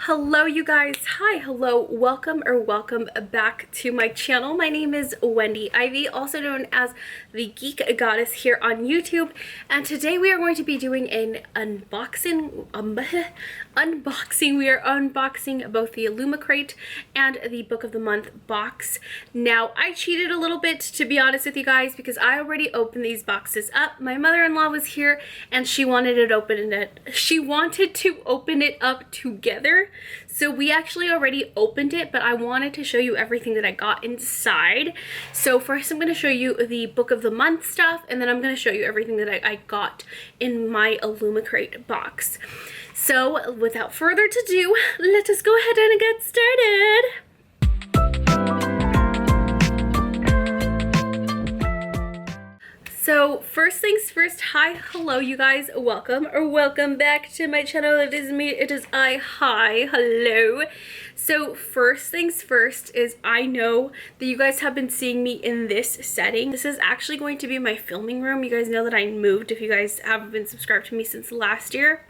Hello you guys, hi, hello, welcome back to my channel. My name is Wendy Ivy, also known as the Geek Goddess here on YouTube, and today we are going to be doing an unboxing. We are unboxing both the Illumicrate and the Book of the Month box. Now, I cheated a little bit, to be honest with you guys, because I already opened these boxes up. My mother-in-law was here and she wanted to open it up together. So we actually already opened it, but I wanted to show you everything that I got inside. So first I'm going to show you the Book of the Month stuff, and then I'm going to show you everything that I got in my Illumicrate box. So without further ado, let us go ahead and get started. So first things first, hi, hello you guys, welcome back to my channel. It is me, it is I, hi, hello. So first things first is I know that you guys have been seeing me in this setting. This is actually going to be my filming room. You guys know that I moved if you guys haven't been subscribed to me since last year.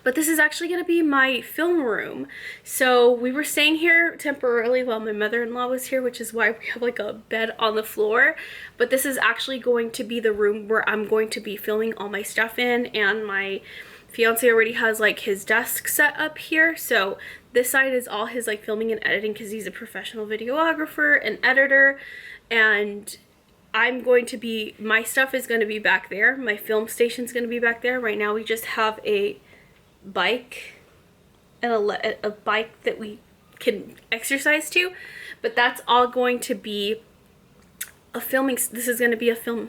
But this is actually going to be my film room. So we were staying here temporarily while my mother-in-law was here, which is why we have like a bed on the floor. But this is actually going to be the room where I'm going to be filming all my stuff in, and my fiance already has like his desk set up here. So this side is all his like filming and editing because he's a professional videographer and editor, and I'm going to be, my stuff is going to be back there. My film station's going to be back there. Right now we just have a bike and a bike that we can exercise to, but that's all going to be a filming. This is going to be a film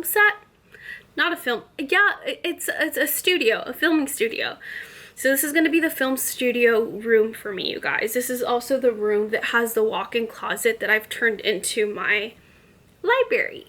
set, not a film. Yeah, it's a studio, a filming studio. So this is going to be the film studio room for me, you guys. This is also the room that has the walk-in closet that I've turned into my library.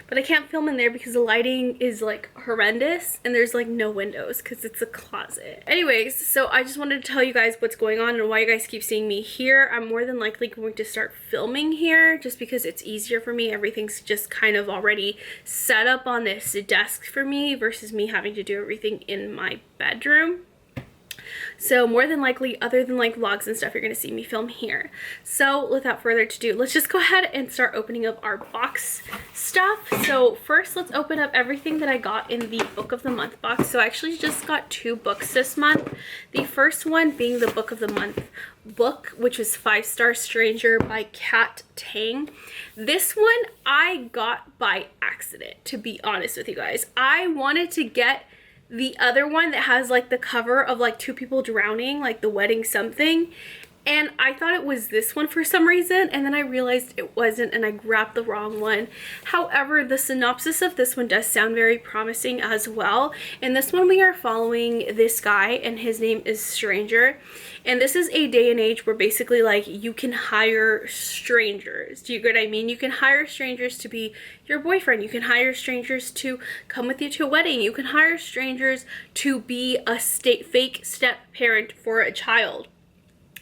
But I can't film in there because the lighting is like horrendous and there's like no windows because it's a closet. Anyways, so I just wanted to tell you guys what's going on and why you guys keep seeing me here. I'm more than likely going to start filming here just because it's easier for me. Everything's just kind of already set up on this desk for me versus me having to do everything in my bedroom. So more than likely, other than like vlogs and stuff, you're going to see me film here. So without further ado, let's just go ahead and start opening up our box stuff. So first, let's open up everything that I got in the Book of the Month box. So I actually just got 2 books this month. The first one being the Book of the Month book, which was 5-Star Stranger by Kat Tang. This one I got by accident, to be honest with you guys. I wanted to get the other one that has like the cover of like 2 people drowning, like the wedding something, and I thought it was this one for some reason, and then I realized it wasn't and I grabbed the wrong one. However, the synopsis of this one does sound very promising as well. In this one we are following this guy and his name is Stranger, and this is a day and age where basically like you can hire strangers. Do you get what I mean? You can hire strangers to be your boyfriend. You can hire strangers to come with you to a wedding. You can hire strangers to be a fake step parent for a child.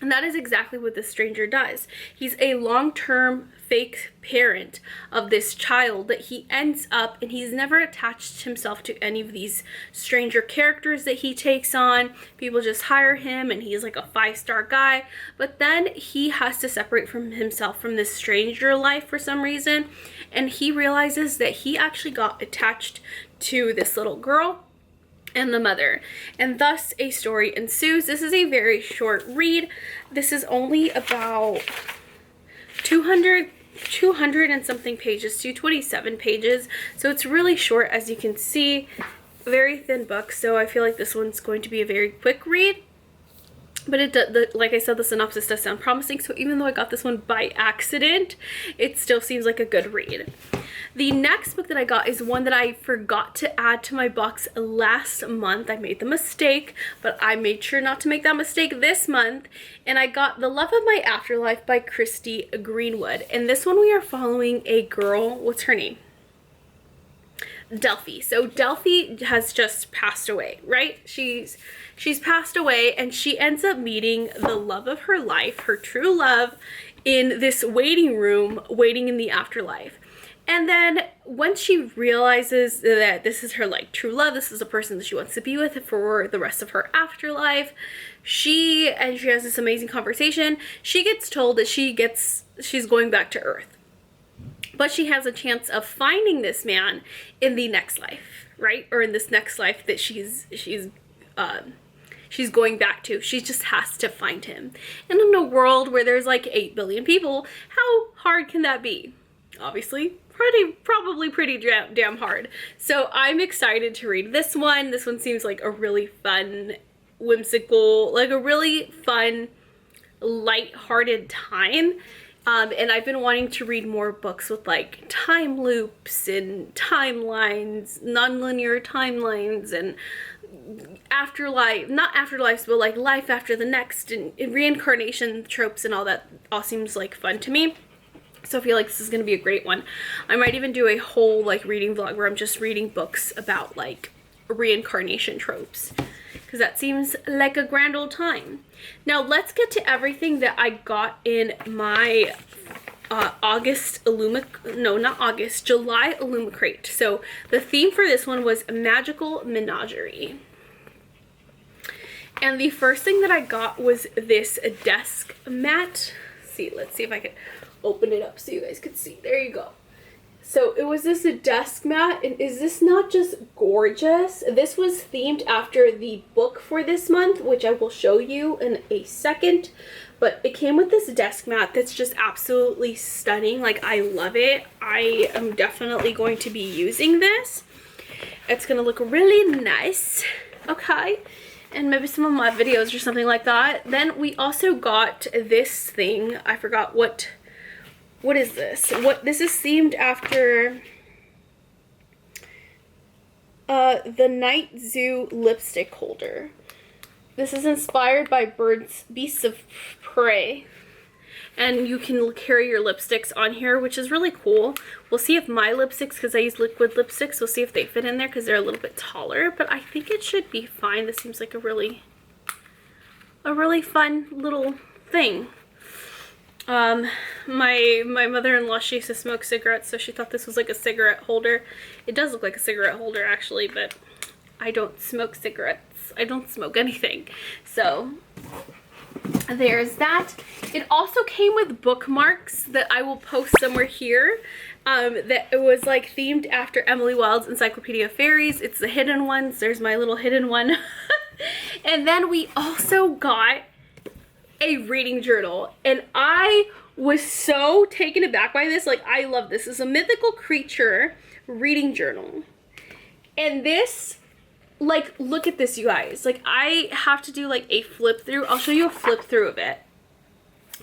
And that is exactly what this stranger does. He's a long-term fake parent of this child that he ends up, and he's never attached himself to any of these stranger characters that he takes on. People just hire him and he's like a 5-star guy, but then he has to separate from himself from this stranger life for some reason, and he realizes that he actually got attached to this little girl and the mother, and thus a story ensues. This is a very short read. This is only about 200 and something pages, 227 pages, so it's really short, as you can see. Very thin book, so I feel like this one's going to be a very quick read. But like I said, the synopsis does sound promising, so even though I got this one by accident, it still seems like a good read. The next book that I got is one that I forgot to add to my box last month. I made the mistake, but I made sure not to make that mistake this month. And I got The Love of My Afterlife by Christy Greenwood. And this one we are following a girl, what's her name? Delphi. So Delphi has just passed away, right? She's passed away, and she ends up meeting the love of her life, her true love, in this waiting room, waiting in the afterlife. And then once she realizes that this is her like true love, this is the person that she wants to be with for the rest of her afterlife, she has this amazing conversation. She gets told that she's going back to Earth, but she has a chance of finding this man in the next life, right? Or in this next life that she's going back to. She just has to find him. And in a world where there's like 8 billion people, how hard can that be? Obviously, probably pretty damn hard. So I'm excited to read this one. This one seems like a really fun, whimsical, like a really fun, light-hearted time. And I've been wanting to read more books with like time loops and timelines, nonlinear timelines, and afterlife, not afterlives, but like life after the next, and reincarnation tropes and all that all seems like fun to me. So I feel like this is going to be a great one. I might even do a whole like reading vlog where I'm just reading books about like reincarnation tropes, because that seems like a grand old time. Now let's get to everything that I got in my July Illumicrate. So the theme for this one was Magical Menagerie. And the first thing that I got was this desk mat. Let's see if I can open it up so you guys can see. There you go. So it was this desk mat, and is this not just gorgeous? This was themed after the book for this month, which I will show you in a second. But it came with this desk mat that's just absolutely stunning. Like, I love it. I am definitely going to be using this. It's gonna look really nice. Okay. And maybe some of my videos or something like that. Then we also got this thing. I forgot what is this? This is themed after the Night Zoo lipstick holder. This is inspired by beasts of prey. And you can carry your lipsticks on here, which is really cool. We'll see if my lipsticks, because I use liquid lipsticks, we'll see if they fit in there because they're a little bit taller. But I think it should be fine. This seems like a really fun little thing. My mother-in-law, she used to smoke cigarettes, so she thought this was like a cigarette holder. It does look like a cigarette holder actually, but I don't smoke cigarettes. I don't smoke anything. So there's that. It also came with bookmarks that I will post somewhere here. That it was like themed after Emily Wilde's Encyclopedia of Fairies. It's the hidden ones. There's my little hidden one. And then we also got a reading journal, and I was so taken aback by this. Like, I love this. It's a mythical creature reading journal, and this, like, look at this, you guys. Like, I have to do like a flip through. I'll show you a flip through of it,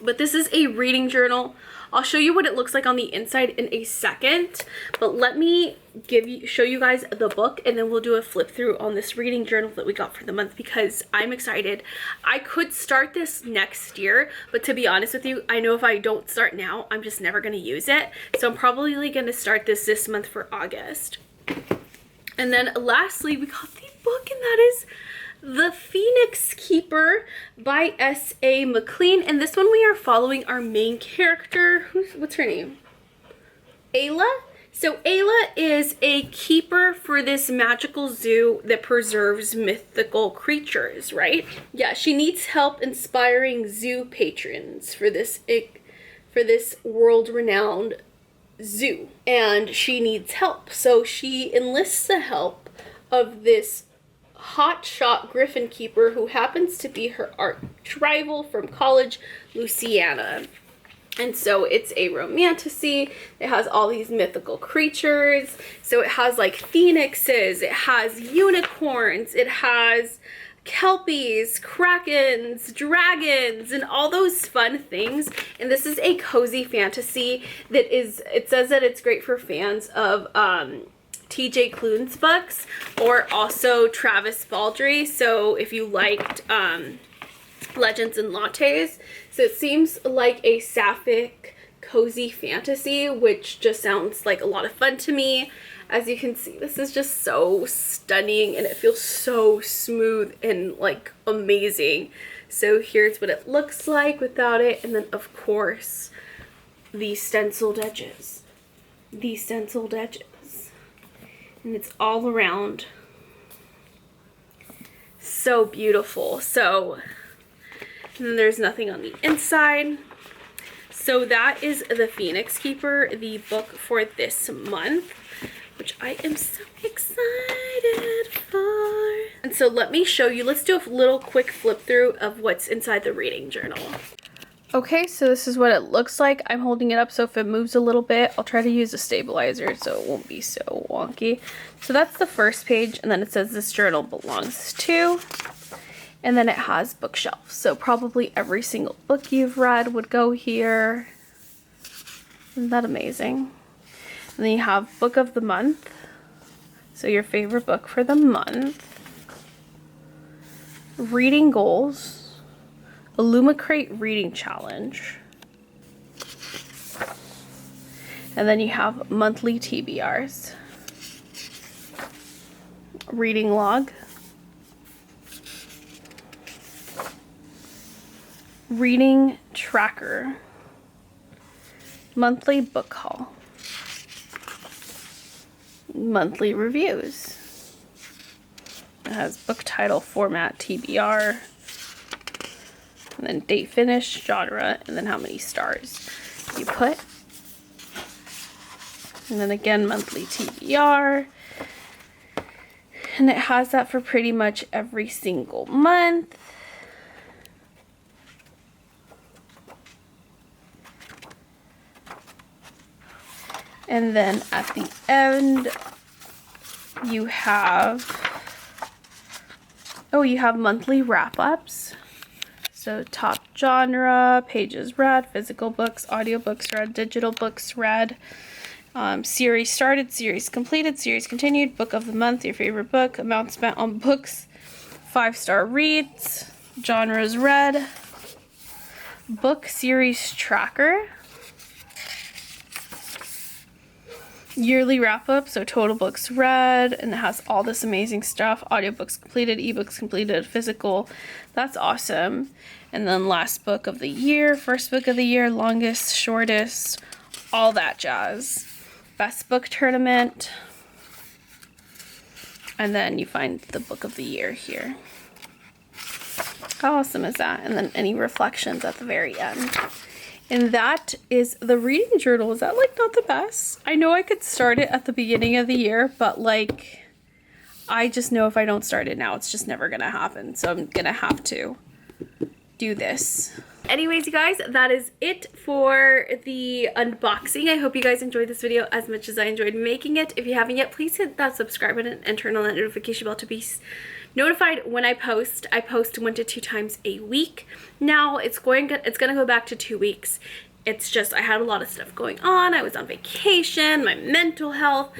but this is a reading journal. I'll show you what it looks like on the inside in a second, but let me show you guys the book, and then we'll do a flip through on this reading journal that we got for the month, because I'm excited. I could start this next year, but to be honest with you, I know if I don't start now, I'm just never going to use it. So I'm probably going to start this month for August. And then lastly, we got the book, and that is The Phoenix Keeper by S.A. McLean. And this one we are following our main character. What's her name? Ayla? So Ayla is a keeper for this magical zoo that preserves mythical creatures, right? Yeah, she needs help inspiring zoo patrons for this world-renowned zoo. And she needs help. So she enlists the help of this hotshot griffin keeper who happens to be her arch rival from college, Luciana. And so it's a romantasy. It has all these mythical creatures. So it has like phoenixes, it has unicorns, it has kelpies, krakens, dragons, and all those fun things. And this is a cozy fantasy that it says that it's great for fans of T.J. Klune's books, or also Travis Baldree. So if you liked Legends and Lattes, so it seems like a sapphic cozy fantasy, which just sounds like a lot of fun to me. As you can see, this is just so stunning, and it feels so smooth and like amazing. So here's what it looks like without it, and then of course the stenciled edges. these stenciled edges. And it's all around. So beautiful. So, and then there's nothing on the inside. So that is The Phoenix Keeper, the book for this month, which I am so excited for. And so let me show you, let's do a little quick flip through of what's inside the reading journal. Okay, so this is what it looks like. I'm holding it up, so if it moves a little bit, I'll try to use a stabilizer so it won't be so wonky. So that's the first page, and then it says this journal belongs to, and then it has bookshelves. So probably every single book you've read would go here. Isn't that amazing? And then you have book of the month. So your favorite book for the month. Reading goals. Illumicrate reading challenge. And then you have monthly TBRs. Reading log. Reading tracker. Monthly book haul. Monthly reviews. It has book title, format, TBR, and then date finish, genre, and then how many stars you put. And then again, monthly TBR. And it has that for pretty much every single month. And then at the end, you have, you have monthly wrap-ups. So top genre, pages read, physical books, audiobooks read, digital books read, series started, series completed, series continued, book of the month, your favorite book, amount spent on books, 5-star reads, genres read, book series tracker, yearly wrap-up, so total books read, and it has all this amazing stuff. Audiobooks completed, ebooks completed, physical. That's awesome. And then last book of the year, first book of the year, longest, shortest, all that jazz. Best book tournament. And then you find the book of the year here. How awesome is that? And then any reflections at the very end. And that is the reading journal. Is that like not the best? I know I could start it at the beginning of the year, but like, I just know if I don't start it now, it's just never gonna happen. So I'm gonna have to do this. Anyways, you guys, that is it for the unboxing. I hope you guys enjoyed this video as much as I enjoyed making it. If you haven't yet, please hit that subscribe button and turn on that notification bell to be notified when I post. I post 1 to 2 times a week. Now it's gonna go back to 2 weeks. It's just I had a lot of stuff going on. I was on vacation, my mental health,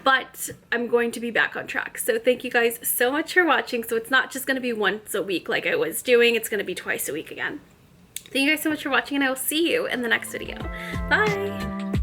but I'm going to be back on track. So thank you guys so much for watching. So it's not just gonna be once a week like I was doing. It's gonna be twice a week again. Thank you guys so much for watching, and I will see you in the next video. Bye.